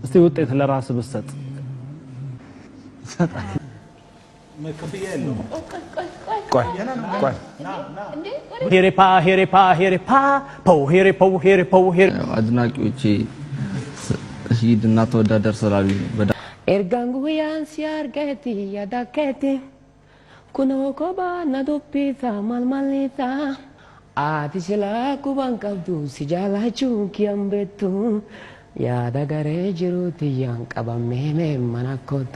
እስቲ ውጤት ለራስ ብሰጥ አድናቂዎቼ ሂድና ተወዳደር ስላሉ ኤርጋንጉ ያንሲያርገቲ ያዳከቲ ኩኖኮባ ናዶፒታ ማልማሊታ አቲስላ ኩባንቀብዱ ሲጃላቹ ኪያምቤቱ ያዳጋሬ ጅሩት ያንቀባሜሜ መናኮቱ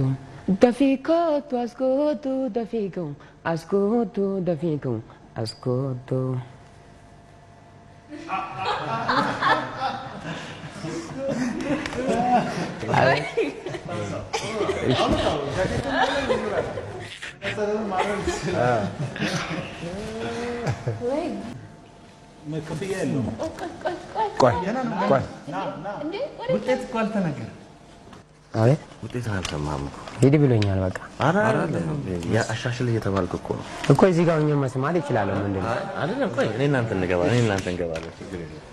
Dafikotu ascolto dafico ascolto dafico ascolto አይ ውጤት አልሰማም ሂድ ብሎኛል በቃ አራራ ያ አሻሽል እየተባልኩ እኮ እዚህ ጋር ሆኜ መስማት ይችላል ምንድነው አይደለም ቆይ እኔ እናንተ እንገባለን ችግር የለም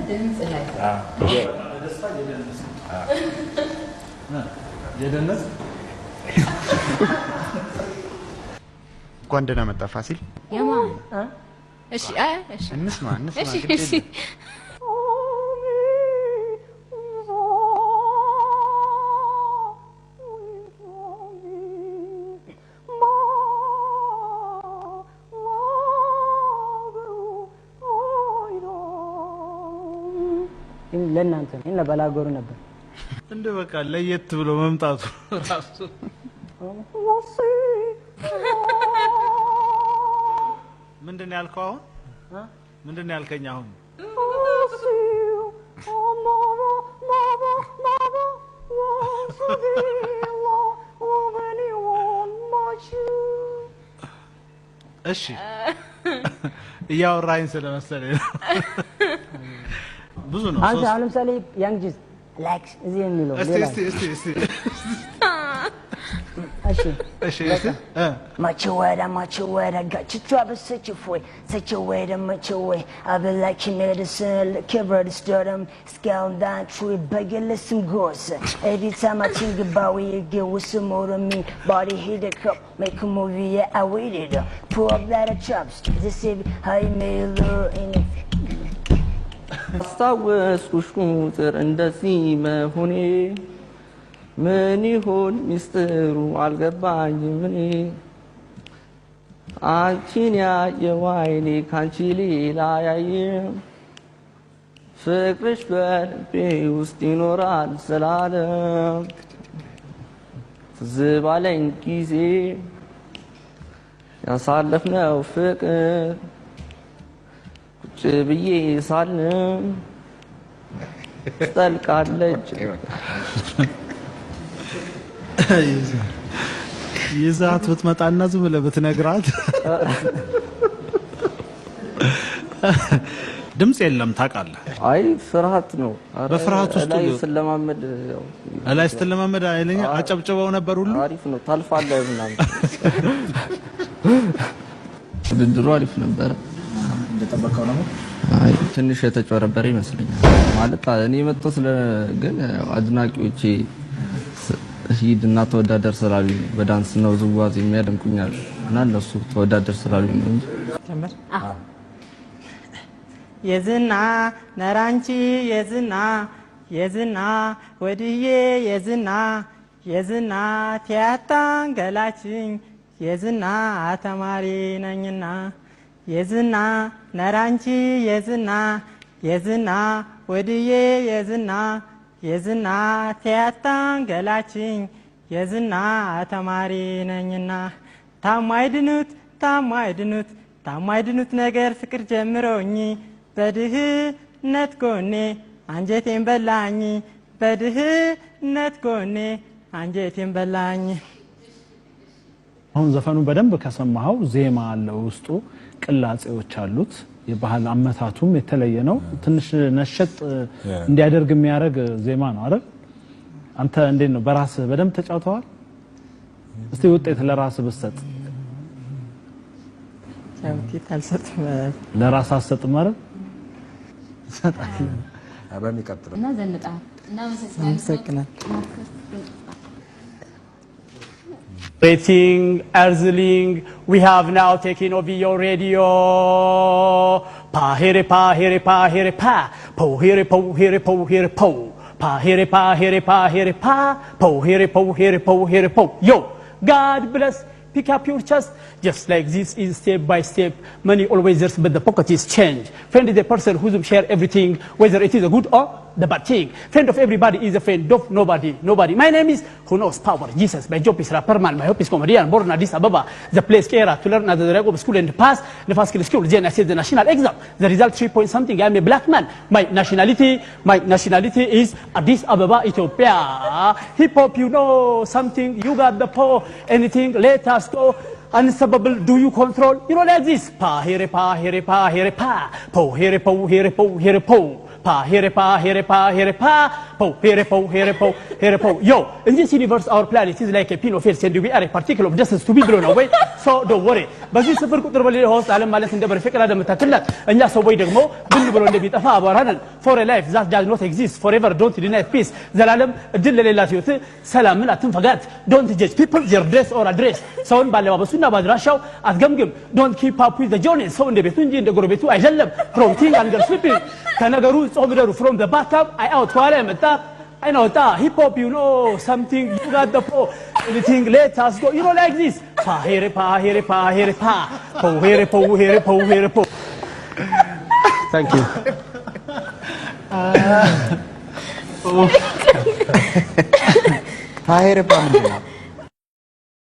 ድምጽ ላይ የደነስ ጓንደና መጣ ፋሲል ያማ እሺ እሺ እንስማ እሺ ለእናንተ እና ባላጎሩ ነበር እንደ በቃ ለየት ብሎ መምጣቱ ራሱ ምንድን ያልከው አሁን ምንድን ያልከኝ አሁን እሺ ያወራኝ ስለመሰለኝ ብዙ ነው አንተ አሁን ለምሳሌ ያንግስ ላክስ እዚህ የሚለው እስቲ እሺ Much weather, got you trouble such a weather, much away. I've been like you medicine, cover the stardom, scale down through beg you listen goes. Every time I think about where you get with some more of me, body hit the cup, make a movie, yeah, I waited up. Pull up that chops, this is how you made a lure in it. አስታወስኩሽ ቁጥር እንደዚህ መሆኔ ምን ይሆን ሚስጥሩ አልገባኝም እኔ አንቺን ያየው ዓይኔ ካንቺ ሌላ ያየም ፍቅርሽ በልቤ ውስጥ ይኖራል ዘላለም ትዝ ባለኝ ጊዜ ያሳለፍነው ፍቅር ቁጭ ብዬ ሳልም ጠልቃለች ይዛት ብትመጣና ዝም ብለህ ብትነግራት ድምጽ የለም ታውቃለህ አይ ፍርሃት ነው በፍርሃት ውስጥ ላይ ስለማመድ ያው ላይ ስለማመድ አይለኛ አጨብጭበው ነበር ሁሉ አሪፍ ነው ታልፋለህ ምናምን ድድሩ አሪፍ ነበር እንደተጠበቀው ነው አይ ትንሽ የተጨረበረ ይመስለኛል ማለት እኔ መጥቶ ስለ ግን አድናቂዎቼ ሂድና ተወዳደር ስላሉ በዳንስ ነው ዝዋዝ የሚያደንቁኛል እና እነሱ ተወዳደር ስላሉ ነው እንጂ ጀመር የዝና ነራንቺ የዝና ወድዬ የዝና ቲያታን ገላችኝ የዝና ተማሪ ነኝና የዝና ነራንቺ የዝና ወድዬ የዝና ቲያታን ገላችኝ የዝና ተማሪ ነኝና ታማይድኑት ነገር ፍቅር ጀምሮኝ በድህነት ጎኔ አንጀቴን በላኝ በድህነት ጎኔ አንጀቴን በላኝ አሁን ዘፈኑ በደንብ ከሰማው ዜማ አለው ውስጡ ቅላጼዎች አሉት የባህል አመታቱም የተለየ ነው ትንሽ ነሸጥ እንዲያደርግ የሚያደርግ ዜማ ነው አይደል አንተ እንዴት ነው በራስ በደንብ ተጫውተዋል እስቲ ውጤት ለራስ ብሰጥ ጃኬት አልሰጥም። ለራስ አሰጥም ማለት በሚቀጥለው እና ዘንጣ እና አመሰግናለሁ። Rating, Erzling, we have now taken over your radio. Pa here pa here pa here pa, po here po here po here po, pa here pa here pa here pa, po here po here po here po. Yo, God bless. Pick up your chest. Just like this is step by step. Money always there, but the pocket is change. Friend is a person who share everything, whether it is a good or the bad thing. Friend of everybody is a friend of nobody. Nobody. My name is Who Knows Power. Jesus. My job is rapperman. My hope is comedian. Born in Addis Ababa. The place era to learn at the regular school and pass the first school. Then I said the national exam. The result 3 point something. I am a black man. My nationality is Addis Ababa, Ethiopia. Hip hop, you know something. You got the po. Anything. Let us go. Unstoppable, do you control? You know like this. Pa here pa here pa here pa, po here po here po here po, pa here pa here pa here pa, po here po here po here po. Yo, in this universe our planet is like a pin of air and we are a particle of distance to be blown away. So don't worry. በዚህ ስፍር ቁጥር በሌላ ሆስት ዓለም ማለት እንደ በርፈቀላ ደምታክላት እኛ ሰዎች ደግሞ ብን ብሎ እንደሚጠፋ አባራንን for a life that does not exist forever don't deny peace ዘላለም እድል ለሌላት ህይወት ሰላምን አትንፈጋት don't judge people their dress or address ሰውን ባለባበሱና ባድራሻው አትገምግም don't keep up with the journey ሰው እንደ ቤቱ እንጂ እንደ ጎረቤቱ አይደለም from thing under sleeping ከነገሩ ጾም ደሩ from the bathtub I out ከኋላ የመጣ I know that hip hop, you know something. You got the po. Anything? Let us go. You know like this. Pa here pa here pa here pa. Po here po here po here po. Thank you. Pa here pa